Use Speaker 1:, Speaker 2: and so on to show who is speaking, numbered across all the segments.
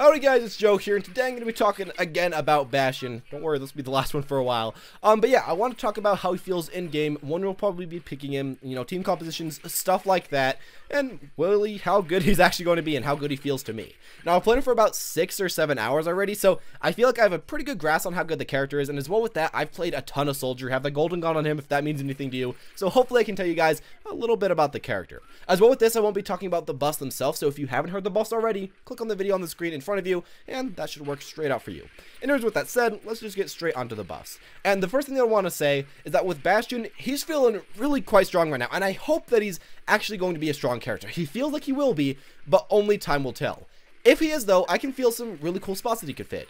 Speaker 1: Howdy guys, it's Joe here, and today I'm going to be talking again about Bastion. Don't worry, this will be the last one for a while. But yeah, I want to talk about how he feels in-game, when we'll probably be picking him, team compositions, stuff like that, and really how good he's actually going to be and how good he feels to me. Now, I've played him for about 6 or 7 hours already, so I feel like I have a pretty good grasp on how good the character is, and as well with that, I've played a ton of Soldier, have the golden gun on him if that means anything to you, so hopefully I can tell you guys a little bit about the character. As well with this, I won't be talking about the buffs themselves, so if you haven't heard the buffs already, click on the video on the screen in front of you, and that should work straight out for you. Anyways, with that said, let's just get straight onto the buffs. And the first thing that I want to say is that with Bastion, he's feeling really quite strong right now, and I hope that he's actually going to be a strong character. He feels like he will be, but only time will tell. If he is, though, I can feel some really cool spots that he could fit.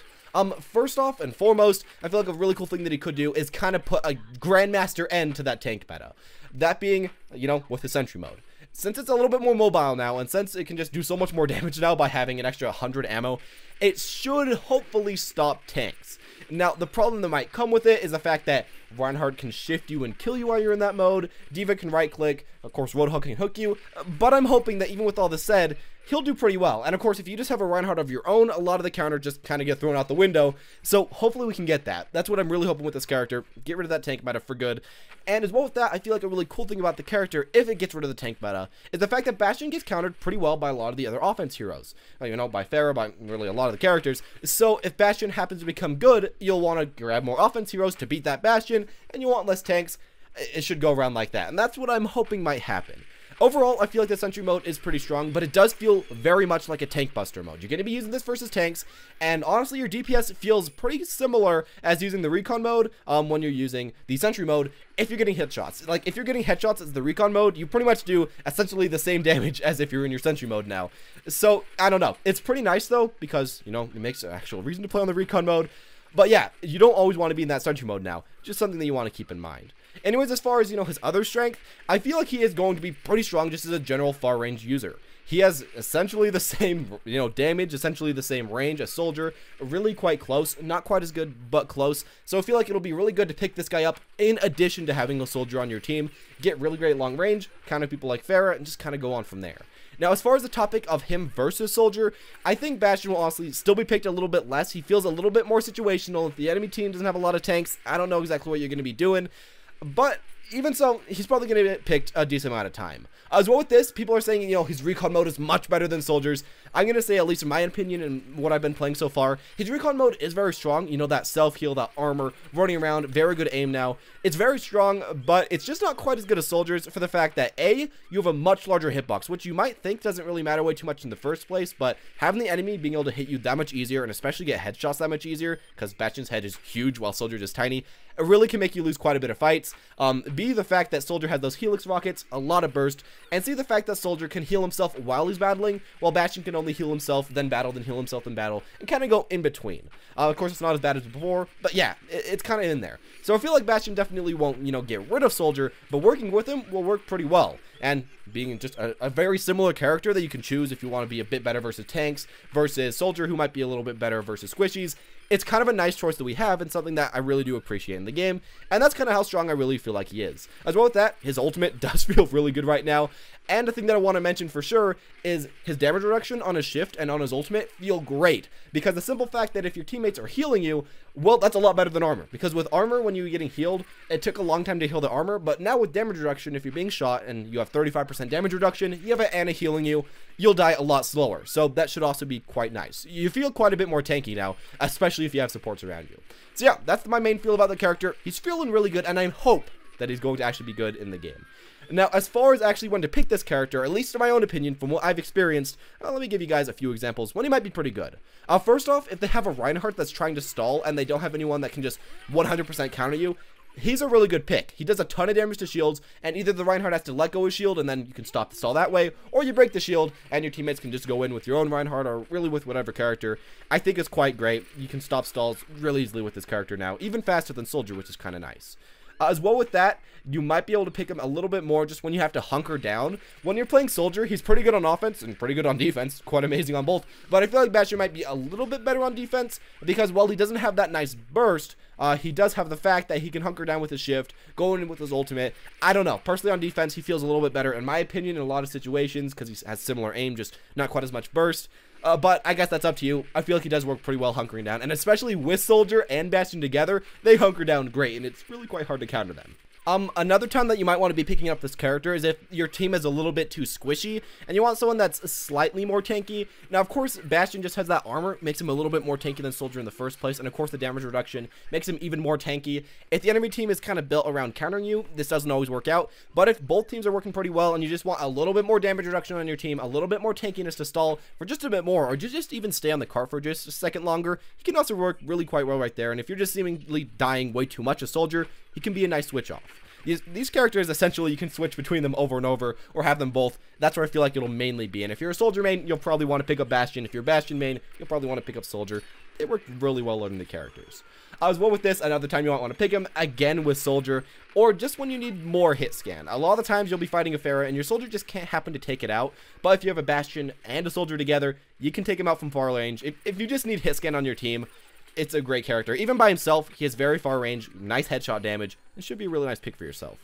Speaker 1: First off and foremost, I feel like a really cool thing that he could do is kind of put a Grandmaster end to that tank meta. That being, with his Sentry mode. Since it's a little bit more mobile now, and since it can just do so much more damage now by having an extra 100 ammo, it should hopefully stop tanks. Now, the problem that might come with it is the fact that Reinhardt can shift you and kill you while you're in that mode, D.Va can right-click, of course Roadhog can hook you, but I'm hoping that even with all this said, he'll do pretty well. And of course, if you just have a Reinhardt of your own, a lot of the counter just kind of get thrown out the window, so hopefully we can get that. That's what I'm really hoping with this character, get rid of that tank meta for good. And as well with that, I feel like a really cool thing about the character, if it gets rid of the tank meta, is the fact that Bastion gets countered pretty well by a lot of the other offense heroes. By Pharah, by really a lot of the characters. So if Bastion happens to become good, you'll want to grab more offense heroes to beat that Bastion, and you want less tanks. It should go around like that, and that's what I'm hoping might happen. Overall, I feel like the Sentry mode is pretty strong, but it does feel very much like a tank buster mode. You're going to be using this versus tanks, and honestly, your DPS feels pretty similar as using the recon mode when you're using the Sentry mode if you're getting headshots. Like, if you're getting headshots as the recon mode, you pretty much do essentially the same damage as if you're in your Sentry mode now. So, I don't know. It's pretty nice, though, because, it makes an actual reason to play on the recon mode. But yeah, you don't always want to be in that Sentry mode now. Just something that you want to keep in mind. Anyways, as far as, his other strength, I feel like he is going to be pretty strong just as a general far range user. He has essentially the same, damage, essentially the same range as Soldier, really quite close, not quite as good, but close. So I feel like it'll be really good to pick this guy up in addition to having a Soldier on your team, get really great long range, counter people like Pharah, and just kind of go on from there. Now, as far as the topic of him versus Soldier, I think Bastion will honestly still be picked a little bit less. He feels a little bit more situational. If the enemy team doesn't have a lot of tanks, I don't know exactly what you're going to be doing. But even so, he's probably going to get picked a decent amount of time. As well with this, people are saying, his recon mode is much better than Soldier's. I'm going to say, at least in my opinion and what I've been playing so far, his recon mode is very strong. That self-heal, that armor, running around, very good aim now. It's very strong, but it's just not quite as good as Soldier's for the fact that, A, you have a much larger hitbox, which you might think doesn't really matter way too much in the first place, but having the enemy being able to hit you that much easier, and especially get headshots that much easier, because Bastion's head is huge while Soldier's is tiny, it really can make you lose quite a bit of fights. B, the fact that Soldier has those Helix rockets, a lot of burst, and C, the fact that Soldier can heal himself while he's battling, while Bastion can only heal himself, then battle, then heal himself, then battle, and kind of go in between. Of course, it's not as bad as before, but yeah, it's kind of in there. So I feel like Bastion definitely won't, get rid of Soldier, but working with him will work pretty well. And being just a very similar character that you can choose if you want to be a bit better versus tanks, versus Soldier who might be a little bit better versus squishies. It's kind of a nice choice that we have and something that I really do appreciate in the game, and that's kind of how strong I really feel like he is. As well with that, his ultimate does feel really good right now, and the thing that I want to mention for sure is his damage reduction on his shift and on his ultimate feel great, because the simple fact that if your teammates are healing you, well, that's a lot better than armor, because with armor, when you were getting healed, it took a long time to heal the armor, but now with damage reduction, if you're being shot and you have 35% damage reduction, you have an Ana healing you, you'll die a lot slower, so that should also be quite nice. You feel quite a bit more tanky now, especially if you have supports around you. So yeah, that's my main feel about the character. He's feeling really good, and I hope that he's going to actually be good in the game. Now, as far as actually when to pick this character, at least in my own opinion, from what I've experienced, let me give you guys a few examples when he might be pretty good. First off, if they have a Reinhardt that's trying to stall and they don't have anyone that can just 100% counter you, he's a really good pick. He does a ton of damage to shields, and either the Reinhardt has to let go his shield and then you can stop the stall that way, or you break the shield and your teammates can just go in with your own Reinhardt or really with whatever character. I think it's quite great. You can stop stalls really easily with this character now, even faster than Soldier, which is kind of nice. As well with that, you might be able to pick him a little bit more just when you have to hunker down. When you're playing Soldier, he's pretty good on offense and pretty good on defense. Quite amazing on both. But I feel like Bastion might be a little bit better on defense because while he doesn't have that nice burst, he does have the fact that he can hunker down with his shift, go in with his ultimate. I don't know. Personally, on defense, he feels a little bit better, in my opinion, in a lot of situations because he has similar aim, just not quite as much burst. But I guess that's up to you. I feel like he does work pretty well hunkering down, and especially with Soldier and Bastion together, they hunker down great, and it's really quite hard to counter them. Another time that you might want to be picking up this character is if your team is a little bit too squishy and you want someone that's slightly more tanky. Now, of course, Bastion just has that armor, makes him a little bit more tanky than Soldier in the first place, and of course the damage reduction makes him even more tanky. If the enemy team is kind of built around countering you, this doesn't always work out, but if both teams are working pretty well and you just want a little bit more damage reduction on your team, a little bit more tankiness to stall for just a bit more, or just even stay on the cart for just a second longer, he can also work really quite well right there. And if you're just seemingly dying way too much as Soldier, he can be a nice switch off. These characters, essentially, you can switch between them over and over, or have them both. That's where I feel like it'll mainly be. And if you're a Soldier main, you'll probably want to pick up Bastion. If you're a Bastion main, you'll probably want to pick up Soldier. It worked really well learning the characters. As well with this, another time you might want to pick him, again with Soldier, or just when you need more hit scan. A lot of the times you'll be fighting a Pharah, and your Soldier just can't happen to take it out. But if you have a Bastion and a Soldier together, you can take him out from far range. If you just need hit scan on your team, it's a great character. Even by himself, he has very far range, nice headshot damage, and should be a really nice pick for yourself.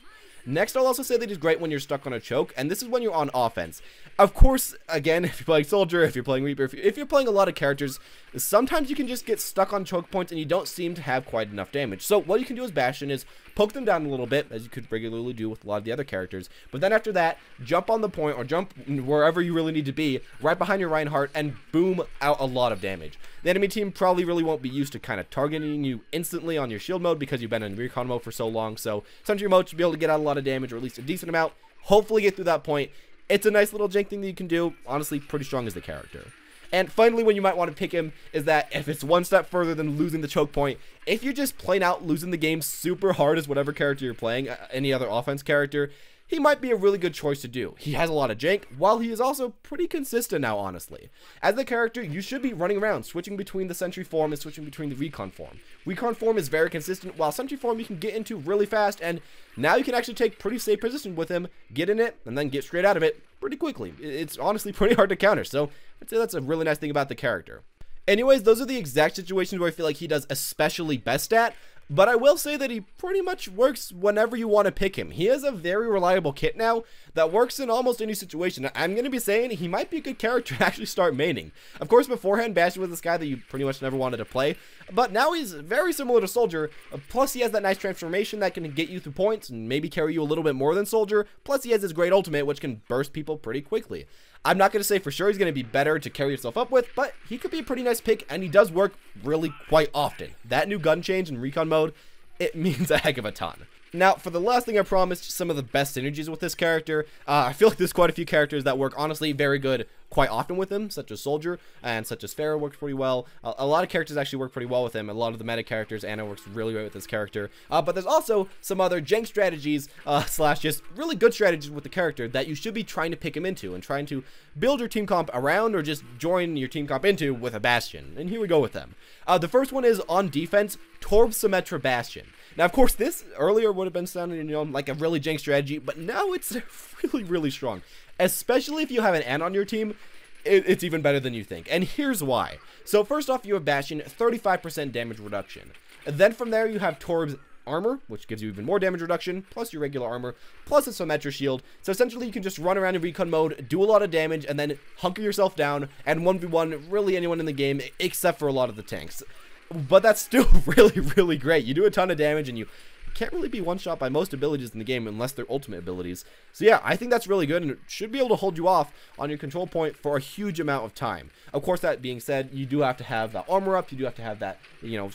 Speaker 1: Next, I'll also say that he's great when you're stuck on a choke, and this is when you're on offense. Of course, again, if you're playing Soldier, if you're playing Reaper, if you're playing a lot of characters, sometimes you can just get stuck on choke points and you don't seem to have quite enough damage. So what you can do as Bastion is poke them down a little bit, as you could regularly do with a lot of the other characters, but then after that, jump on the point, or jump wherever you really need to be, right behind your Reinhardt, and boom out a lot of damage. The enemy team probably really won't be used to kind of targeting you instantly on your shield mode because you've been in recon mode for so long, so Sentry mode should be able to get out a lot of damage, or at least a decent amount, hopefully get through that point. It's a nice little jank thing that you can do. Honestly, pretty strong as the character. And finally, when you might want to pick him is that if it's one step further than losing the choke point, if you're just plain out losing the game super hard as whatever character you're playing, any other offense character, he might be a really good choice to do. He has a lot of jank, while he is also pretty consistent now, honestly. As the character, you should be running around, switching between the Sentry form and switching between the Recon form. Recon form is very consistent, while Sentry form you can get into really fast, and now you can actually take pretty safe position with him, get in it, and then get straight out of it pretty quickly. It's honestly pretty hard to counter, so I'd say that's a really nice thing about the character. Anyways, those are the exact situations where I feel like he does especially best at. But I will say that he pretty much works whenever you want to pick him. He has a very reliable kit now that works in almost any situation. I'm going to be saying he might be a good character to actually start maining. Of course, beforehand, Bastion was this guy that you pretty much never wanted to play. But now he's very similar to Soldier. Plus, he has that nice transformation that can get you through points and maybe carry you a little bit more than Soldier. Plus, he has his great ultimate, which can burst people pretty quickly. I'm not going to say for sure he's going to be better to carry yourself up with, but he could be a pretty nice pick, and he does work really quite often. That new gun change in recon mode, it means a heck of a ton. Now, for the last thing I promised, some of the best synergies with this character. I feel like there's quite a few characters that work, honestly, very good quite often with him, such as Soldier, and such as Pharah works pretty well. A lot of characters actually work pretty well with him. A lot of the meta characters, Anna works really great with this character. But there's also some other jank strategies, slash just really good strategies with the character that you should be trying to pick him into and trying to build your team comp around, or just join your team comp into with a Bastion. And here we go with them. The first one is on defense, Torb Symmetra Bastion. Now, of course, this earlier would have been sounding, like a really jank strategy, but now it's really, really strong. Especially if you have an Anna on your team, it's even better than you think. And here's why. So first off, you have Bastion, 35% damage reduction. And then from there, you have Torb's armor, which gives you even more damage reduction, plus your regular armor, plus a Symmetra shield. So essentially, you can just run around in recon mode, do a lot of damage, and then hunker yourself down, and 1v1 really anyone in the game, except for a lot of the tanks. But that's still really, really great. You do a ton of damage, and you can't really be one-shot by most abilities in the game unless they're ultimate abilities. So yeah, I think that's really good, and it should be able to hold you off on your control point for a huge amount of time. Of course, that being said, you do have to have that armor up, you do have to have that,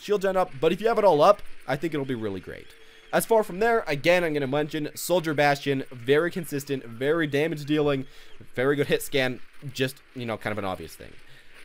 Speaker 1: shield gen up, but if you have it all up, I think it'll be really great. As far from there, again, I'm going to mention Soldier Bastion, very consistent, very damage dealing, very good hit scan, just, kind of an obvious thing.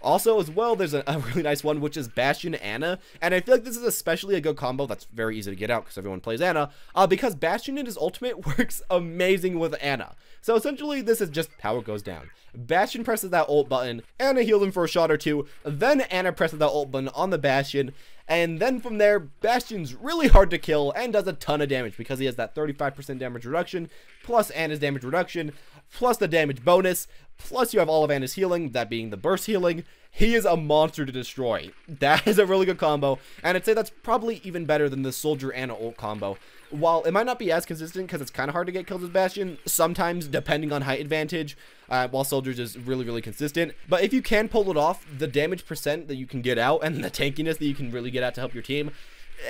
Speaker 1: Also, as well, there's a really nice one, which is Bastion Anna, and I feel like this is especially a good combo that's very easy to get out because everyone plays Anna, because Bastion in his ultimate works amazing with Anna. So essentially, this is just how it goes down. Bastion presses that ult button, Anna heals him for a shot or two, then Anna presses that ult button on the Bastion, and then from there, Bastion's really hard to kill and does a ton of damage because he has that 35% damage reduction, plus Anna's damage reduction. plus the damage bonus, plus you have all of Anna's healing, that being the burst healing. He is a monster to destroy. That is a really good combo, and I'd say that's probably even better than the Soldier Anna ult combo. While it might not be as consistent because it's kind of hard to get kills with Bastion, sometimes depending on height advantage, while Soldier's is really consistent. But if you can pull it off, the damage percent that you can get out and the tankiness that you can really get out to help your team,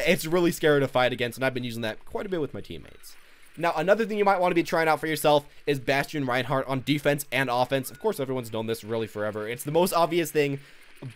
Speaker 1: it's really scary to fight against, and I've been using that quite a bit with my teammates. Now, another thing you might want to be trying out for yourself is Bastion Reinhardt on defense and offense. Of course, everyone's known this really forever. It's the most obvious thing,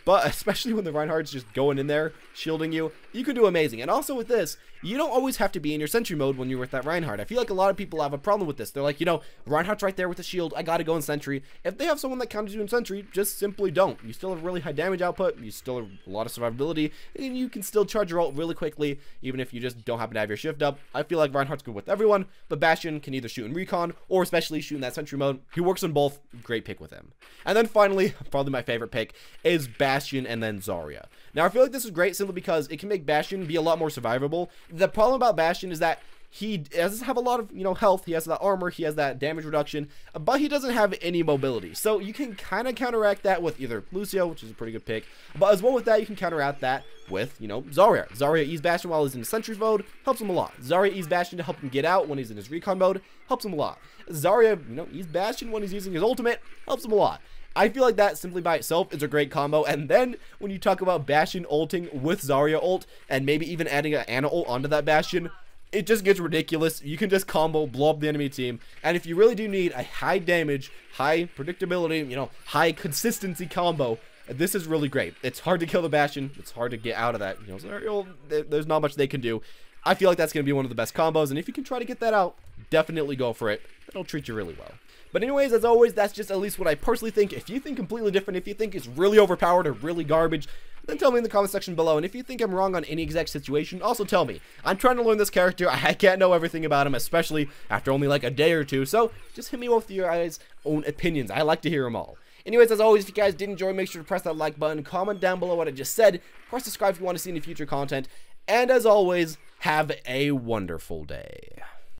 Speaker 1: but especially when the Reinhardt's just going in there, shielding you, you can do amazing. And also with this, you don't always have to be in your sentry mode when you're with that Reinhardt. I feel like a lot of people have a problem with this. They're like, you know, Reinhardt's right there with the shield, I gotta go in sentry. If they have someone that counters you in sentry, just simply don't. You still have really high damage output, you still have a lot of survivability, and you can still charge your ult really quickly, even if you just don't happen to have your shift up. I feel like Reinhardt's good with everyone, but Bastion can either shoot in recon, or especially shoot in that sentry mode. He works on both, great pick with him. And then finally, probably my favorite pick, is Bastion and then Zarya. Now, I feel like this is great simply because it can make Bastion be a lot more survivable. The problem about Bastion is that he doesn't have a lot of, you know, health. He has that armor, he has that damage reduction, but he doesn't have any mobility. So you can kind of counteract that with either Lucio, which is a pretty good pick, but as well with that, you can counteract that with, you know, Zarya. Zarya E's Bastion while he's in sentries mode, helps him a lot. Zarya E's Bastion to help him get out when he's in his recon mode, helps him a lot. Zarya, you know, E's Bastion when he's using his ultimate, helps him a lot. I feel like that simply by itself is a great combo, and then when you talk about Bastion ulting with Zarya ult, and maybe even adding an Anna ult onto that Bastion, it just gets ridiculous. You can just combo, blow up the enemy team, and if you really do need a high damage, high predictability, you know, high consistency combo, this is really great. It's hard to kill the Bastion, it's hard to get out of that, you know, Zarya, there's not much they can do. I feel like that's going to be one of the best combos, and if you can try to get that out, definitely go for it. It'll treat you really well. But anyways, as always, that's just at least what I personally think. If you think completely different, if you think it's really overpowered or really garbage, then tell me in the comment section below. And if you think I'm wrong on any exact situation, also tell me. I'm trying to learn this character. I can't know everything about him, especially after only like a day or two. So just hit me with your guys' own opinions. I like to hear them all. Anyways, as always, if you guys did enjoy, make sure to press that like button, comment down below what I just said, press subscribe if you want to see any future content, and as always, have a wonderful day.